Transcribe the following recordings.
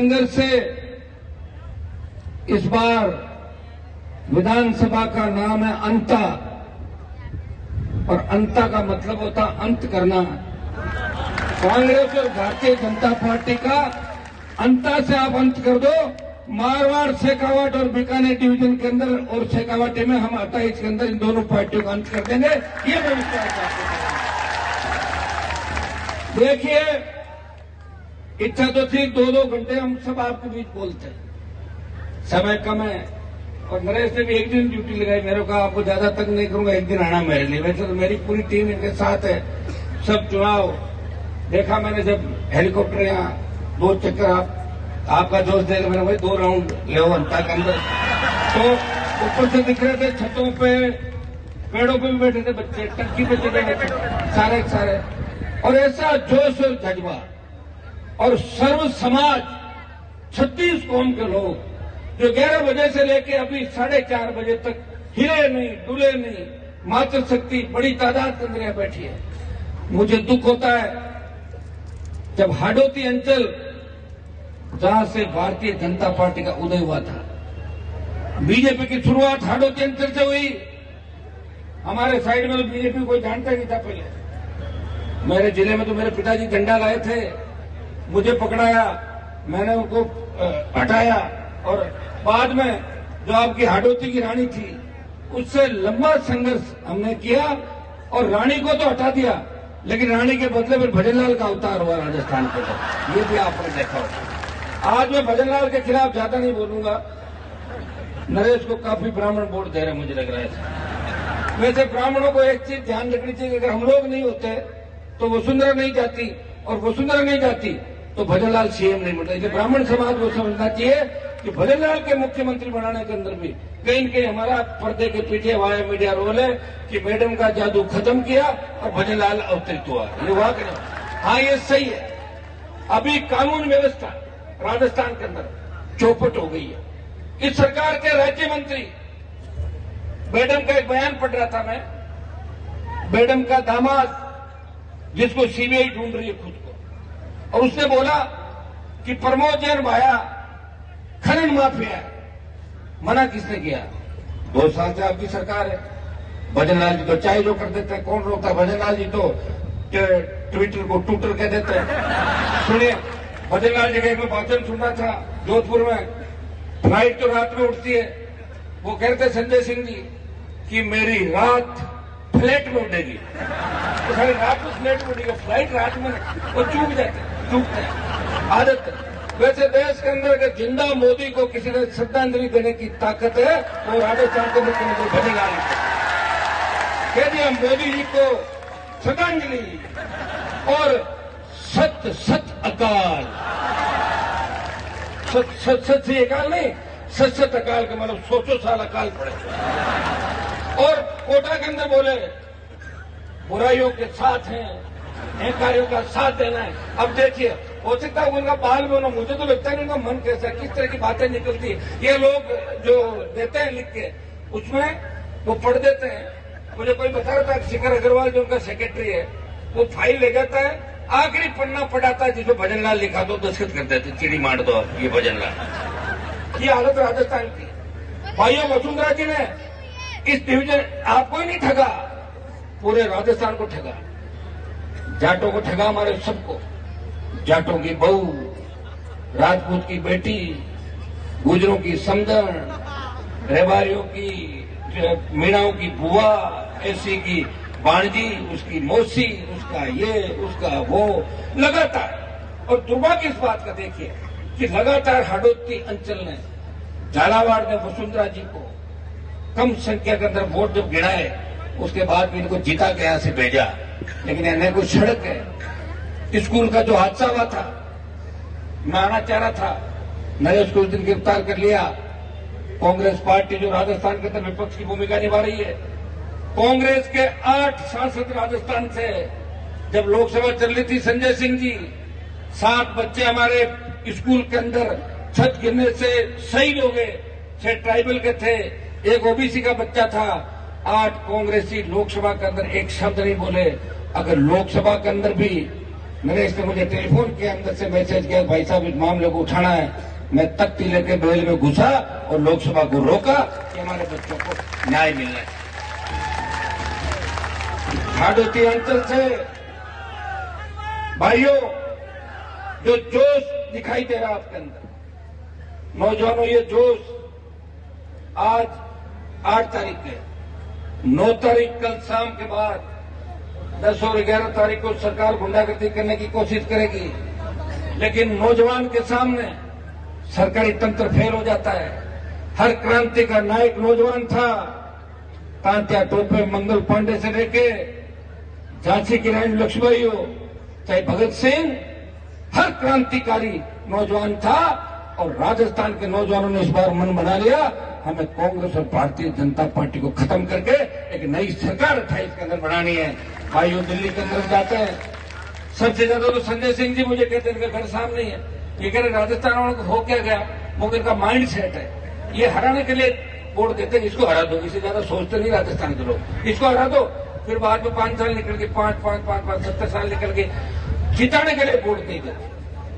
संघर्ष से इस बार विधानसभा का नाम है अंता, और अंता का मतलब होता अंत करना। कांग्रेस और भारतीय जनता पार्टी का अंता से आप अंत कर दो। मारवाड़, शेखावाट और बीकानेर डिवीजन के अंदर और शेखावाटी में हम 28 के अंदर इन दोनों पार्टियों का अंत कर देंगे, ये मैं विश्वास करता हूं। देखिए, इच्छा तो थी 2-2 घंटे हम सब आपके बीच बोलते हैं, समय कम है। और नरेश ने भी एक दिन ड्यूटी लगाई, मेरे को आपको ज्यादा तंग नहीं करूंगा, एक दिन आना मेरे लिए। वैसे तो मेरी पूरी टीम इनके साथ है। सब चुनाव देखा मैंने, जब हेलीकॉप्टर यहाँ 2 चक्कर आपका दोस्त देगा, मैंने भाई 2 राउंड ले अंता के अंदर, तो ऊपर से दिख रहे थे, छतों पे, पेड़ों पे भी बैठे थे बच्चे, टंकी पे चले गए थे सारे सारे। और ऐसा जोश और जज्बा, और सर्व समाज 36 कौम के लोग जो 11 बजे से लेके अभी 4:30 बजे तक हिले नहीं, डुले नहीं, मातृशक्ति बड़ी तादाद के अंदर यहाँ बैठी है। मुझे दुख होता है जब हाडोती अंचल, जहां से भारतीय जनता पार्टी का उदय हुआ था, बीजेपी की शुरुआत हाडोती अंचल से हुई। हमारे साइड में तो बीजेपी कोई जानता ही नहीं था पहले। मेरे जिले में तो मेरे पिताजी झंडा लाए थे, मुझे पकड़ाया, मैंने उनको हटाया, और बाद में जो आपकी हाडोती की रानी थी, उससे लंबा संघर्ष हमने किया, और रानी को तो हटा दिया, लेकिन रानी के बदले में भजनलाल का अवतार हुआ राजस्थान के अंदर, ये भी आपने देखा होगा। आज मैं भजनलाल के खिलाफ ज्यादा नहीं बोलूंगा, नरेश को काफी ब्राह्मण वोट दे रहे मुझे लग रहा है। वैसे ब्राह्मणों को एक चीज ध्यान रखनी चाहिए, अगर हम लोग नहीं होते तो वसुंधरा नहीं जाती, और वसुंधरा नहीं जाती तो भजनलाल सीएम नहीं बनता। इसलिए ब्राह्मण समाज को समझना चाहिए कि भजनलाल के मुख्यमंत्री बनाने के अंदर भी कहीं न कहीं हमारा पर्दे के पीछे वाया मीडिया रोल है कि मैडम का जादू खत्म किया और भजनलाल अवतरित हुआ। ये वाक नहीं, हाँ ये सही है। अभी कानून व्यवस्था राजस्थान के अंदर चौपट हो गई है। इस सरकार के राज्य मंत्री, मैडम का एक बयान पढ़ रहा था मैं, मैडम का दामाद जिसको सीबीआई ढूंढ रही है खुद को, और उसने बोला कि प्रमोद जैन भाया खनन माफिया है। मना किसने किया? 2 साल से आपकी सरकार है। भजनलाल जी तो चाय जो कर देते हैं, कौन रोकता? भजनलाल जी तो ट्विटर को टूटर कह देते हैं। सुनिए, भजनलाल जी का एक भाषण सुन रहा था जोधपुर में, फ्लाइट तो रात में उठती है, वो कहते संजय सिंह जी कि मेरी रात फ्लैट में उठेगी, तो सारी रात में फ्लैट में उठेगी, फ्लाइट रात में वो चूकते हैं, आदत है। वैसे देश के अंदर अगर जिंदा मोदी को किसी ने श्रद्धांजलि देने की ताकत है, वो राजस्थान के मुख्यमंत्री भजनलाल कह दिया मोदी जी को श्रद्धांजलि, और सत सत अकाल, सत से अकाल नहीं, सत अकाल का मतलब 100 साल अकाल पड़े। और कोटा के अंदर बोले बुराइयों के साथ हैं, अहंकारियों का साथ देना है। अब देखिए, हो सकता है उनका बाल में होना, मुझे तो लगता है उनका मन कैसा, किस तरह की बातें निकलती है। ये लोग जो देते हैं लिख के, उसमें वो पढ़ देते हैं। मुझे कोई बता रहा था, शिखर अग्रवाल जो उनका सेक्रेटरी है, वो फाइल ले जाता है, आखिरी पन्ना पढ़ाता है जिसमें भजनलाल लिखा दो, दस्तखत कर देते, चिड़ी मार दो ये भजनलाल। ये हालत राजस्थान की। भाइयों, वसुंधरा जी ने इस डिवीजन आपको ही नहीं ठगा, पूरे राजस्थान को ठगा, जाटों को ठगा, हमारे सबको। जाटों की बहू, राजपूत की बेटी, गुजरों की समधन, रेवारियों की, मीणाओं की बुआ, ऐसी की बाणजी, उसकी मौसी, उसका ये, उसका वो, लगातार। और दुर्भाग्य इस बात का देखिए कि लगातार हाडोती अंचल ने, झालावाड़ ने वसुंधरा जी को कम संख्या के अंदर वोट जब गिराए, उसके बाद भी इनको जीता के यहां से भेजा। लेकिन इन्हें कोई सड़क है, स्कूल का जो हादसा हुआ था, मैं आना चाह रहा था, नरेश को उस दिन गिरफ्तार कर लिया। कांग्रेस पार्टी जो राजस्थान के अंदर विपक्ष की भूमिका निभा रही है, कांग्रेस के 8 सांसद राजस्थान से, जब लोकसभा चल रही थी, संजय सिंह जी, 7 बच्चे हमारे स्कूल के अंदर छत गिरने से शहीद हो गए, 6 ट्राइबल के थे, 1 ओबीसी का बच्चा था। 8 कांग्रेसी लोकसभा के अंदर एक शब्द नहीं बोले। अगर लोकसभा के अंदर भी नरेश ने मुझे टेलीफोन किया, अंदर से मैसेज किया, भाई साहब इस मामले को उठाना है। मैं तख्ती लेके बेल में घुसा और लोकसभा को रोका कि हमारे बच्चों को न्याय मिलना है। हाडोती अंचल से भाइयों जो जोश दिखाई दे रहा है आपके अंदर, नौजवानों, ये जोश आज 8 तारीख है, 9 तारीख कल शाम के बाद 10 और 11 तारीख को सरकार गुंडागर्दी करने की कोशिश करेगी, लेकिन नौजवान के सामने सरकारी तंत्र फेल हो जाता है। हर क्रांति का नायक नौजवान था, तांत्या टोपे मंगल पांडे से लेके झांसी की रानी लक्ष्मीबाई हो, चाहे भगत सिंह, हर क्रांतिकारी नौजवान था। और राजस्थान के नौजवानों ने इस बार मन बना लिया, हमें कांग्रेस और भारतीय जनता पार्टी को खत्म करके एक नई सरकार 28 के अंदर बनानी है। भाइयों, दिल्ली के अंदर जाते हैं, सबसे ज्यादा तो संजय सिंह जी मुझे कहते हैं इनका घर सामने ही है। ये कह रहे राजस्थान वालों को हो क्या गया, वो इनका माइंड सेट है, ये हराने के लिए वोट देते हैं, इसको हरा दो, इससे ज्यादा सोचते नहीं राजस्थान के लोग, इसको हरा दो। फिर बाद में 5 साल निकल के 5 70 साल निकल के जिताने के लिए वोट नहीं देते।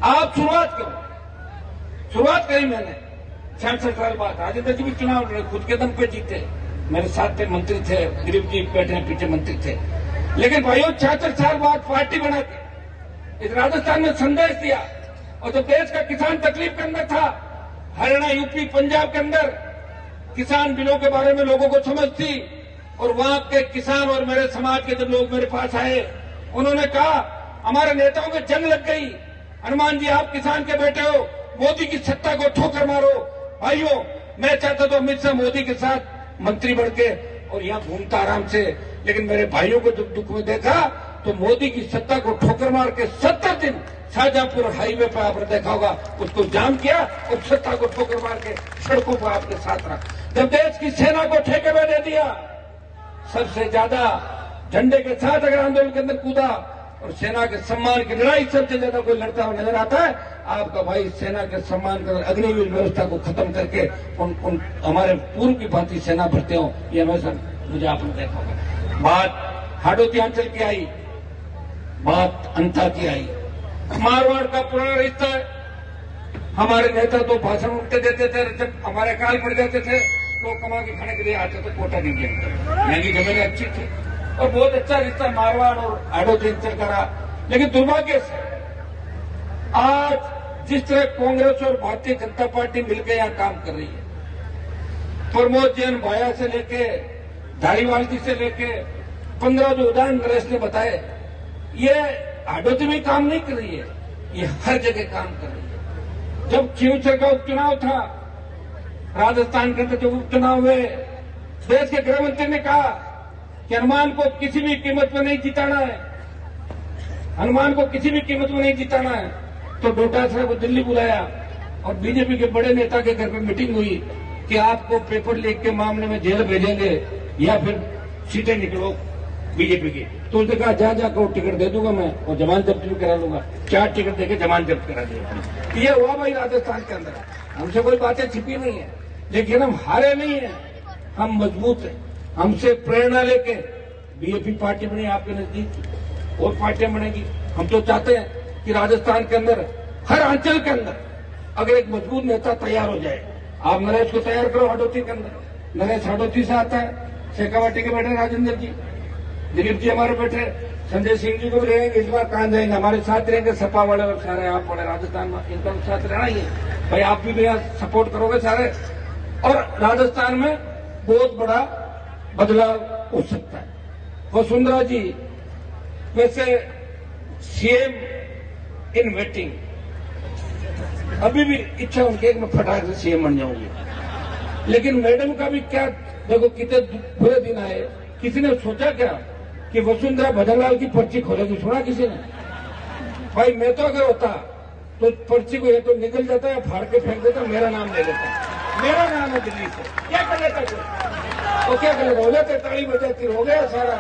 आप शुरुआत करो, शुरुआत करी मैंने 66 साल बाद। राजेंद्र जी भी चुनाव लड़े, खुद के दम पे जीते, मेरे साथ थे, मंत्री थे, गरीब जी बैठे पीछे मंत्री थे। लेकिन भाइयों 66 साल बाद पार्टी बना के इस राजस्थान में संदेश दिया, और जब देश का किसान तकलीफ के अंदर था, हरियाणा, यूपी, पंजाब के अंदर किसान बिलों के बारे में लोगों को समझ थी, और वहां के किसान और मेरे समाज के जब लोग मेरे पास आए, उन्होंने कहा हमारे नेताओं की जंग लग गई, हनुमान जी आप किसान के बेटे हो, मोदी की सत्ता को ठोकर मारो। भाइयों, मैं चाहता तो अमित शाह मोदी के साथ मंत्री बढ़ के और यहाँ घूमता आराम से, लेकिन मेरे भाइयों को जब दुख में देखा तो मोदी की सत्ता को ठोकर मार के 70 दिन शाहजहांपुर हाईवे पर आपने देखा होगा, उसको जाम किया और सत्ता को ठोकर मार के सड़कों पर आपके साथ रहा। जब देश की सेना को ठेके में दे दिया, सबसे ज्यादा झंडे के साथ अगर आंदोलन के अंदर कूदा और सेना के सम्मान की लड़ाई सबसे ज्यादा कोई लड़ता हुआ नजर आता है, आपका भाई सेना के सम्मान के अग्निवीर व्यवस्था को खत्म करके उन हमारे पूर्व की भांति सेना भरते हो, ये हमेशा मुझे आपने देखा होगा। बात हाडोती अंचल की आई, बात अंता की आई, मारवाड़ का पुराना रिश्ता है। हमारे नेता तो भाषण उठते देते थे, जब हमारे काल पड़ जाते थे तो कमा के खाने के लिए आते थे, कोटा नहीं देते, महंगी जमीनें अच्छी थी और बहुत अच्छा रिश्ता मारवाड़ और हाडोती अंचल का रहा। लेकिन दुर्भाग्य से आज जिस तरह कांग्रेस और भारतीय जनता पार्टी मिलकर यहाँ काम कर रही है, प्रमोद जैन भाया से लेके धारीवाल जी से लेके 15 जो उदाहरण नरेश ने बताए, ये हाडोती में काम नहीं कर रही है, ये हर जगह काम कर रही है। जब खींवसर का उपचुनाव था, राजस्थान के अंदर जो उपचुनाव हुए, देश के गृह मंत्री ने कहा कि हनुमान को किसी भी कीमत में नहीं जिताना है, हनुमान को किसी भी कीमत में नहीं जिताना है। तो डोटासरा को दिल्ली बुलाया और बीजेपी के बड़े नेता के घर पर मीटिंग हुई कि आपको पेपर लीक के मामले में जेल भेजेंगे या फिर सीटें निकलो बीजेपी की। तो उसने कहा जा जाकर टिकट दे दूंगा मैं और जमानत जब्त भी करा लूंगा। 4 टिकट देके जमानत जब्त करा दिया। ये हुआ भाई राजस्थान के अंदर। हमसे कोई बातें छिपी नहीं है, लेकिन हम हारे नहीं है, हम मजबूत हैं। हमसे प्रेरणा लेके बीजेपी पार्टी बनी, आपके नजदीक और पार्टियां बनेगी। हम तो चाहते हैं कि राजस्थान के अंदर हर अंचल के अंदर अगर एक मजबूत नेता तैयार हो जाए, आप नरेश को तैयार करो हाडोती के अंदर। नरेश हाडोती से आता है, शेखावाटी के बैठे राजेंद्र जी, दिलीप जी हमारे बैठे, संजय सिंह जी को भी रहेंगे, इस बार कहां जाएंगे, हमारे साथ रहेंगे, सपा वाले और सारे आप वाले राजस्थान में, इनका साथ रहना ही है भाई। आप भी यहाँ सपोर्ट करोगे सारे, और राजस्थान में बहुत बड़ा बदलाव हो सकता है। वसुंधरा जी वैसे सीएम इन वेटिंग, अभी भी इच्छा उनकी एक मैं फटाक से सीएम बन जाऊंगी, लेकिन मैडम का भी क्या, देखो कितने बुरे दिन आए। किसी ने सोचा क्या कि वसुंधरा भजनलाल की पर्ची खोलेगी? सुना किसी ने? भाई मैं तो अगर होता तो पर्ची को ये तो निकल जाता है, फाड़ के फेंक देता, मेरा नाम ले लेता, मेरा नाम है दिल्ली से, क्या कर लेता कोई? तो क्या कर लेता? हो जाते, ताली बजाती, हो गया सारा।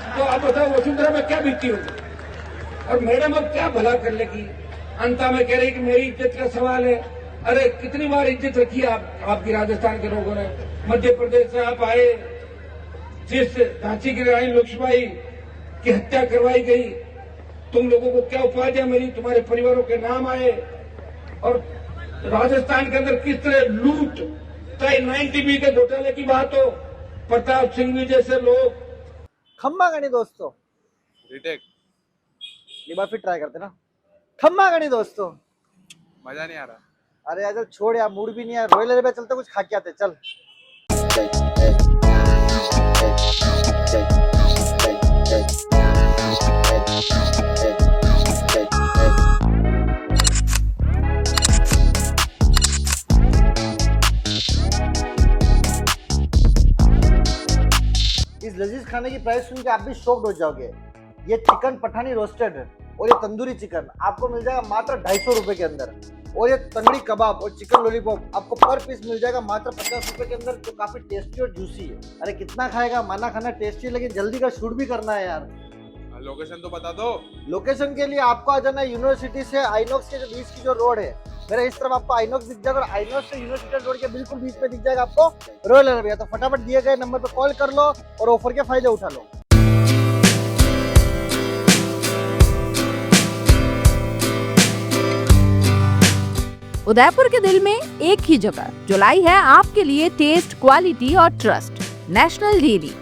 तो आप बताओ वसुंधरा में क्या बीती होगी? और मैडम अब क्या भला कर लेगी? अंता में कह रही कि मेरी इज्जत का सवाल है। अरे कितनी बार इज्जत रखी आपकी राजस्थान के लोगों ने। मध्य प्रदेश से आप आए, जिस झांसी की रानी लक्ष्मीबाई की हत्या करवाई गई, तुम लोगों को क्या उपाधियां मिली, तुम्हारे परिवारों के नाम आए, और राजस्थान के अंदर किस तरह लूट, चाहे 90B के घोटाले की बात हो, प्रताप सिंह जी जैसे लोग। खम्मा गणी दोस्तों, रिटेक एक बार फिर ट्राई करते ना। खम्मा गणी दोस्तों, मजा नहीं आ रहा। अरे यार चल छोड़ यार, मूड भी नहीं है। रॉयल एयर पे चलते, कुछ खा के आते, चल। इस लजीज खाने की प्राइस सुन के आप भी शॉक्ड हो जाओगे। ये चिकन पठानी रोस्टेड और ये तंदूरी चिकन आपको मिल जाएगा मात्र 250 रुपए के अंदर, और ये तंगड़ी कबाब और चिकन लॉलीपॉप आपको पर पीस मिल जाएगा मात्र 50 रुपए के अंदर, जो काफी टेस्टी और जूसी है। अरे कितना खाएगा, माना खाना टेस्टी है, लेकिन जल्दी का शूट भी करना है यार। लोकेशन तो बता दो। लोकेशन के लिए आपको आ जाना है यूनिवर्सिटी से आइनॉक्स के जो बीच की जो रोड है, मेरे इस तरफ आपको आइनॉक्स दिख जाएगा, और आइनॉक्स से यूनिवर्सिटी रोड के बिल्कुल बीच में दिख जाएगा आपको रॉयल एयर भैया। तो फटाफट दिए गए नंबर पर कॉल कर लो और ऑफर के फायदे उठा लो। उदयपुर के दिल में एक ही जगह जो लाई है आपके लिए टेस्ट, क्वालिटी और ट्रस्ट, नेशनल डेयरी।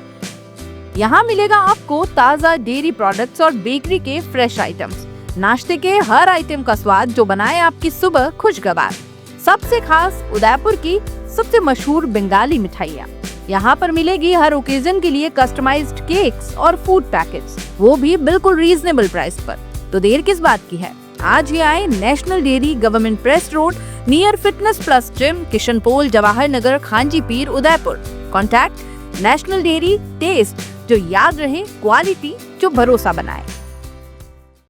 यहाँ मिलेगा आपको ताज़ा डेयरी प्रोडक्ट्स और बेकरी के फ्रेश आइटम्स, नाश्ते के हर आइटम का स्वाद जो बनाए आपकी सुबह खुशगवार। सबसे खास उदयपुर की सबसे मशहूर बंगाली मिठाइयाँ। यहाँ पर मिलेगी हर ओकेजन के लिए कस्टमाइज्ड केक्स और फूड पैकेट्स, वो भी बिल्कुल रीजनेबल प्राइस पर। तो देर किस बात की है, आज ही आए national dairy, government press road, near fitness plus gym, Kishan Pol, Jawahar Nagar, Khanchi Pir, Udaipur. Contact national dairy, taste जो याद रहे, क्वालिटी जो भरोसा बनाए।